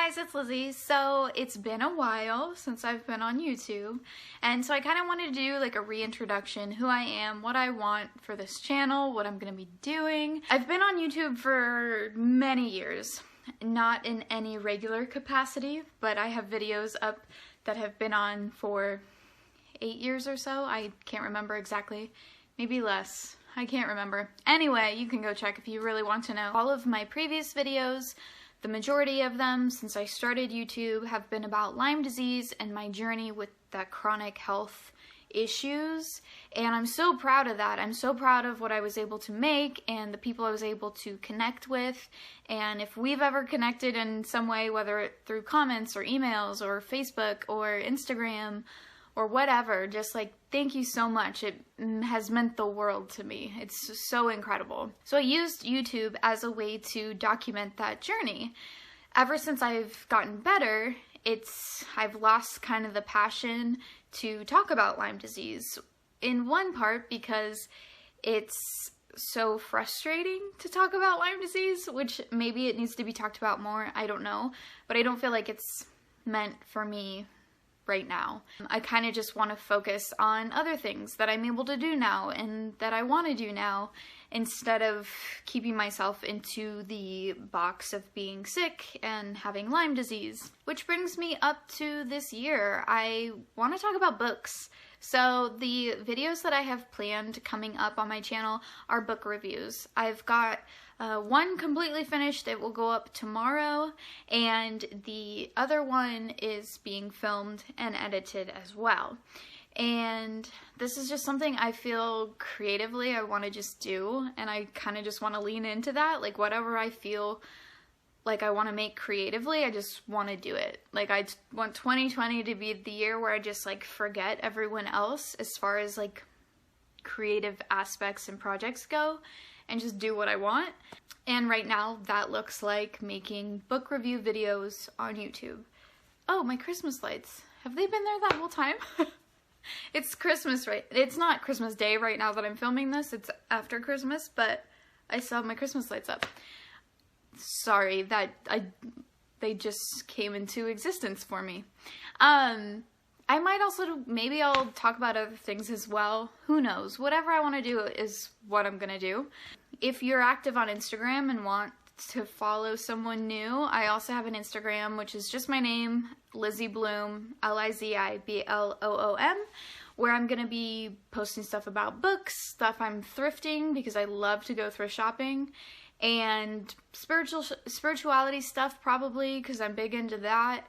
guys, it's Lizzie. So it's been a while since I've been on YouTube, and so I kind of wanted to do like a reintroduction, who I am, what I want for this channel, what I'm gonna be doing. I've been on YouTube for many years, not in any regular capacity, but I have videos up that have been on for 8 years or so. I can't remember exactly, maybe less. I can't remember. Anyway, you can go check if you really want to know. All of my previous videos, the majority of them since I started YouTube, have been about Lyme disease and my journey with that chronic health issues, and I'm so proud of that. I'm so proud of what I was able to make and the people I was able to connect with, and if we've ever connected in some way, whether through comments or emails or Facebook or Instagram or whatever, just like thank you so much. It has meant the world to me. It's so incredible. So I used YouTube as a way to document that journey. Ever since I've gotten better, I've lost kind of the passion to talk about Lyme disease. In one part because it's so frustrating to talk about Lyme disease, which maybe it needs to be talked about more, I don't know, but I don't feel like it's meant for me right now. I kind of just want to focus on other things that I'm able to do now and that I want to do now, instead of keeping myself into the box of being sick and having Lyme disease. Which brings me up to this year. I want to talk about books. So the videos that I have planned coming up on my channel are book reviews. I've got one completely finished. It will go up tomorrow, and the other one is being filmed and edited as well. And this is just something I feel creatively I want to just do, and I kind of just want to lean into that. Like whatever I feel like I want to make creatively, I just want to do it. Like I want 2020 to be the year where I just like forget everyone else as far as like creative aspects and projects go, and just do what I want. And right now that looks like making book review videos on YouTube. Oh, my Christmas lights. Have they been there that whole time? It's Christmas, right? It's not Christmas Day right now that I'm filming this. It's after Christmas, but I still have my Christmas lights up. Sorry, they just came into existence for me. I might also, maybe I'll talk about other things as well. Who knows? Whatever I want to do is what I'm gonna do. If you're active on Instagram and want to follow someone new, I also have an Instagram, which is just my name, Lizzie Bloom, Lizibloom, where I'm gonna be posting stuff about books, stuff I'm thrifting because I love to go thrift shopping, and spirituality stuff probably because I'm big into that.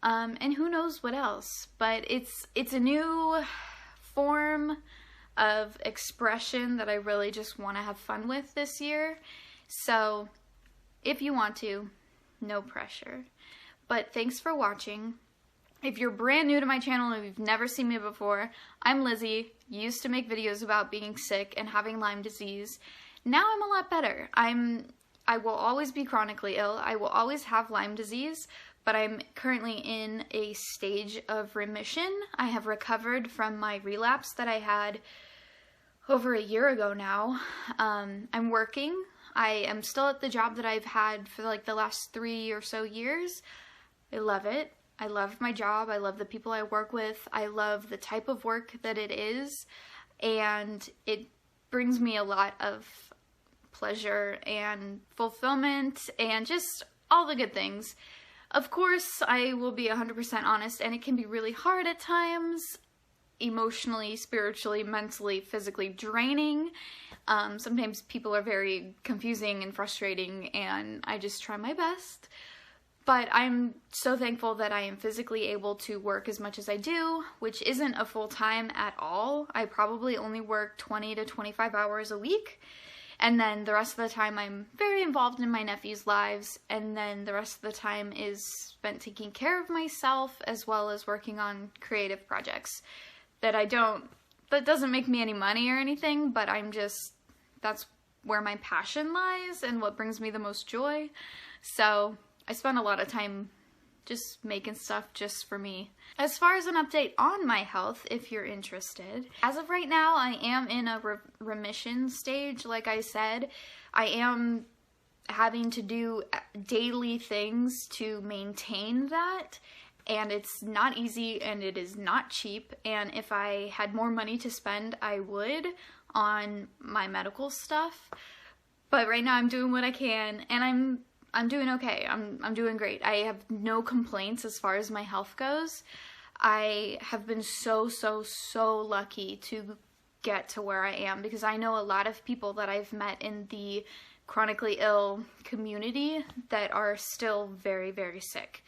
And who knows what else, but it's a new form of expression that I really just want to have fun with this year. So if you want to, no pressure. But thanks for watching. If you're brand new to my channel and you've never seen me before, I'm Lizzie, used to make videos about being sick and having Lyme disease. Now I'm a lot better. I will always be chronically ill. I will always have Lyme disease, but I'm currently in a stage of remission. I have recovered from my relapse that I had over a year ago now. I'm working. I am still at the job that I've had for like the last 3 or so years. I love it. I love my job. I love the people I work with. I love the type of work that it is, and it brings me a lot of pleasure and fulfillment and just all the good things. Of course, I will be 100% honest, and it can be really hard at times, emotionally, spiritually, mentally, physically draining. Sometimes people are very confusing and frustrating, and I just try my best. But I'm so thankful that I am physically able to work as much as I do, which isn't a full-time at all. I probably only work 20 to 25 hours a week. And then the rest of the time I'm very involved in my nephews' lives, and then the rest of the time is spent taking care of myself as well as working on creative projects that doesn't make me any money or anything, but that's where my passion lies and what brings me the most joy. So I spend a lot of time just making stuff just for me. As far as an update on my health, if you're interested, as of right now, I am in a remission stage. Like I said, I am having to do daily things to maintain that, and it's not easy and it is not cheap, and if I had more money to spend, I would on my medical stuff. But right now I'm doing what I can, and I'm doing okay. I'm doing great. I have no complaints as far as my health goes. I have been so lucky to get to where I am, because I know a lot of people that I've met in the chronically ill community that are still very sick.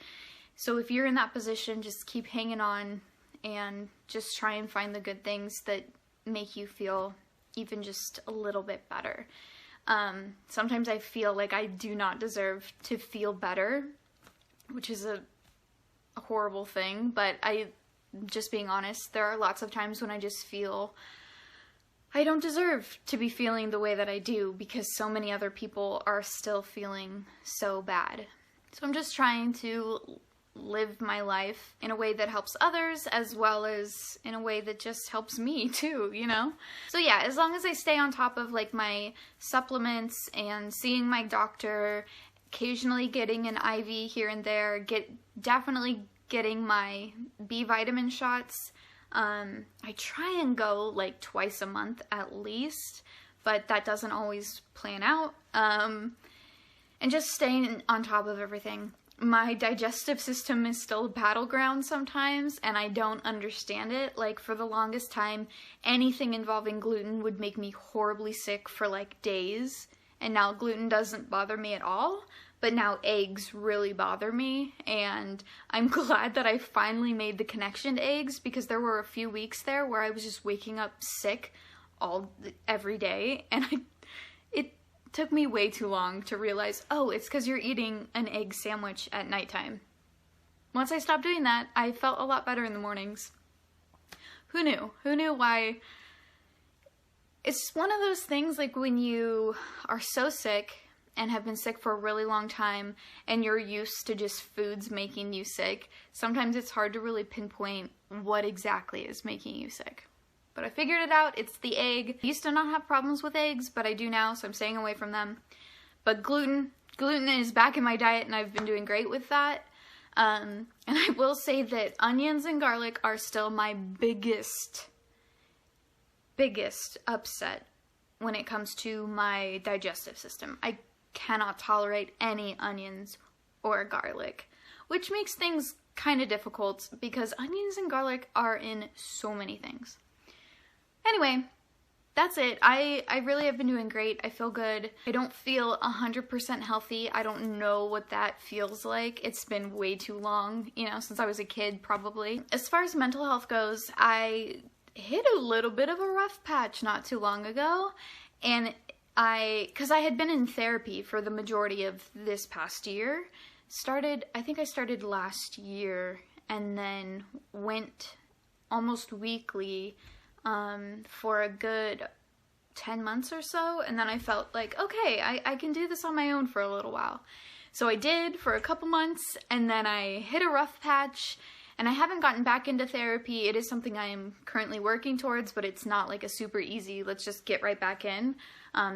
So if you're in that position, just keep hanging on and just try and find the good things that make you feel even just a little bit better. Sometimes I feel like I do not deserve to feel better, which is a horrible thing, but just being honest, there are lots of times when I just feel I don't deserve to be feeling the way that I do, because so many other people are still feeling so bad. So I'm just trying to live my life in a way that helps others, as well as in a way that just helps me too, you know? So yeah, as long as I stay on top of like my supplements and seeing my doctor, occasionally getting an IV here and there, definitely getting my B vitamin shots. I try and go like twice a month at least, but that doesn't always plan out. And just staying on top of everything. My digestive system is still a battleground sometimes, and I don't understand it. Like, for the longest time, anything involving gluten would make me horribly sick for like days, and now gluten doesn't bother me at all, but now eggs really bother me, and I'm glad that I finally made the connection to eggs, because there were a few weeks there where I was just waking up sick every day, and it took me way too long to realize, oh, it's because you're eating an egg sandwich at nighttime. Once I stopped doing that, I felt a lot better in the mornings. Who knew? Who knew why? It's one of those things, like when you are so sick and have been sick for a really long time and you're used to just foods making you sick, sometimes it's hard to really pinpoint what exactly is making you sick. But I figured it out. It's the egg. I used to not have problems with eggs, but I do now, so I'm staying away from them. But gluten is back in my diet, and I've been doing great with that. And I will say that onions and garlic are still my biggest upset when it comes to my digestive system. I cannot tolerate any onions or garlic, which makes things kind of difficult because onions and garlic are in so many things. Anyway, that's it. I really have been doing great. I feel good. I don't feel 100% healthy. I don't know what that feels like. It's been way too long, you know, since I was a kid, probably. As far as mental health goes, I hit a little bit of a rough patch not too long ago, and because I had been in therapy for the majority of this past year. I think I started last year, and then went almost weekly for a good 10 months or so, and then I felt like, okay, I can do this on my own for a little while. So I did for a couple months, and then I hit a rough patch, and I haven't gotten back into therapy. It is something I am currently working towards, but it's not like a super easy, let's just get right back in.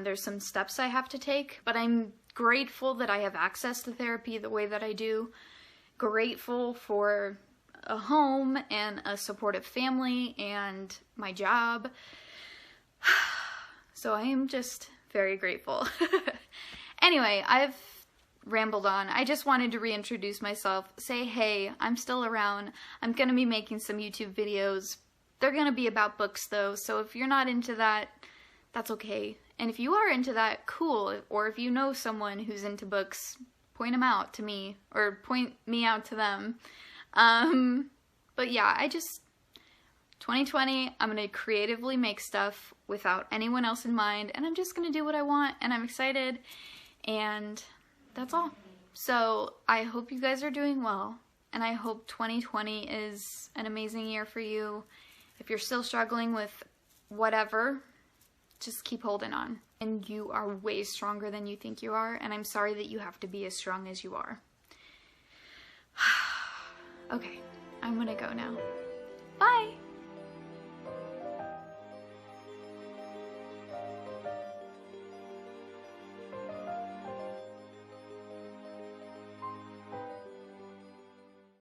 There's some steps I have to take, but I'm grateful that I have access to therapy the way that I do. Grateful for a home and a supportive family and my job. So I am just very grateful. Anyway, I've rambled on. I just wanted to reintroduce myself, say, hey, I'm still around. I'm gonna be making some YouTube videos. They're gonna be about books though, so if you're not into that, that's okay. And if you are into that, cool. Or if you know someone who's into books, point them out to me, or point me out to them. But yeah, 2020, I'm gonna creatively make stuff without anyone else in mind, and I'm just gonna do what I want, and I'm excited, and that's all. So I hope you guys are doing well, and I hope 2020 is an amazing year for you. If you're still struggling with whatever, just keep holding on. And you are way stronger than you think you are, and I'm sorry that you have to be as strong as you are. Okay, I'm gonna go now. Bye!